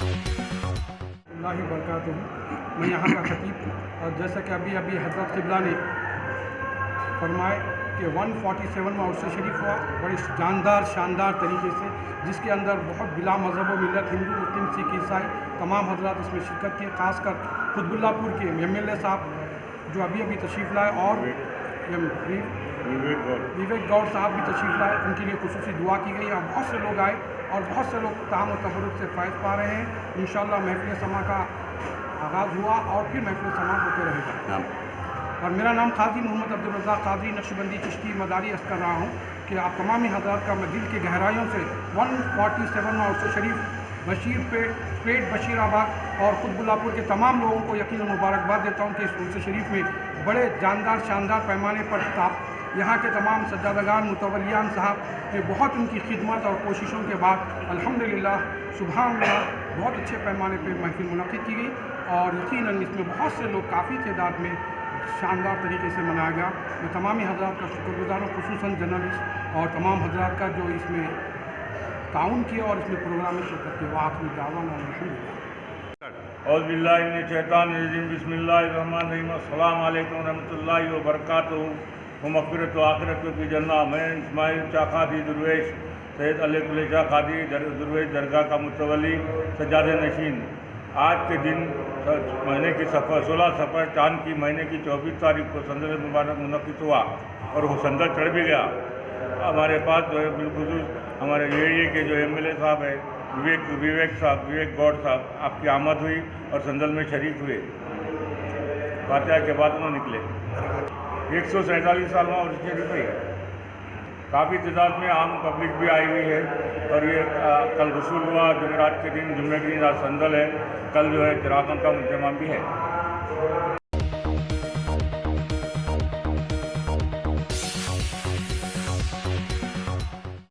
اللہ وبرکاتہ. میں یہاں کا خطیب ہوں، اور جیسا کہ ابھی حضرت قبلہ نے فرمائے کہ 147 میں عرس شریف ہوا بڑے شاندار طریقے سے، جس کے اندر بہت بلا مذہب و ملت، ہندو مسلم سکھ عیسائی تمام حضرات اس میں شرکت کی. خاص کر قطب اللہ پور کے MLA صاحب جو ابھی تشریف لائے، اور وویک گوڑ صاحب بھی تشریف لائے. ان کے لیے خصوصی دعا کی گئی، اور بہت سے لوگ آئے اور بہت سے لوگ تعام و تبرک سے فائد پا رہے ہیں. انشاءاللہ محفل سما کا آغاز ہوا اور پھر محفل سما ہوتے رہے گا. اور میرا نام قاضی محمد عبدالرزاق قادری نقشبندی چشتی مداری عرض کر رہا ہوں کہ آپ تمامی حضرات کا میں دل کی گہرائیوں سے 147 میں عرس شریف بشیر پیٹ بشیر آباد اور قطب اللہ پور کے تمام لوگوں کو یقیناً مبارکباد دیتا ہوں کہ اس عرس شریف میں بڑے شاندار پیمانے پر یہاں کے تمام سجادگان متولیان صاحب نے بہت ان کی خدمت اور کوششوں کے بعد الحمدللہ سبحان اللہ بہت اچھے پیمانے پہ محفل منعقد کی گئی، اور یقیناً اس میں بہت سے لوگ کافی تعداد میں شاندار طریقے سے منایا گیا. میں تمامی حضرات کا شکر گزار ہوں، خصوصاً جرنلسٹ اور تمام حضرات کا جو اس میں تعاون کیا اور اس میں پروگرام میں شرکت کی. وآخر دعوانا الحمدللہ. اعوذ باللہ من الشیطان الرجیم. بسم اللہ الرحمن الرحیم. السلام علیکم ورحمۃ اللہ وبرکاتہ. مغفرت و آخرت کی جنہ. میں اسماعیل شاہ قادری درویش سید علی قلی شاہ قادری درویش درگاہ کا متولی سجادہ نشین. آج کے دن مہینے کی 16 صفر چاند کی مہینے کی 24 تاریخ کو سندل مبارک منعقد ہوا، اور وہ سندل چڑھ بھی گیا. ہمارے پاس جو ہے بالخصوص ہمارے ایریے کے جو MLA صاحب ہے وویک گوڑ صاحب، آپ کی آمد ہوئی اور سندل میں شریک ہوئے. فاتحہ کے بعد انہوں نکلے. 147 سال میں عرس شریف ہے. کافی تعداد میں عام پبلک بھی آئی ہوئی ہے، اور یہ کل وصول ہوا جمعرات کے دن. جمعے کے دن آج سندل ہے، کل جو ہے چراغاں کا اہتمام بھی ہے.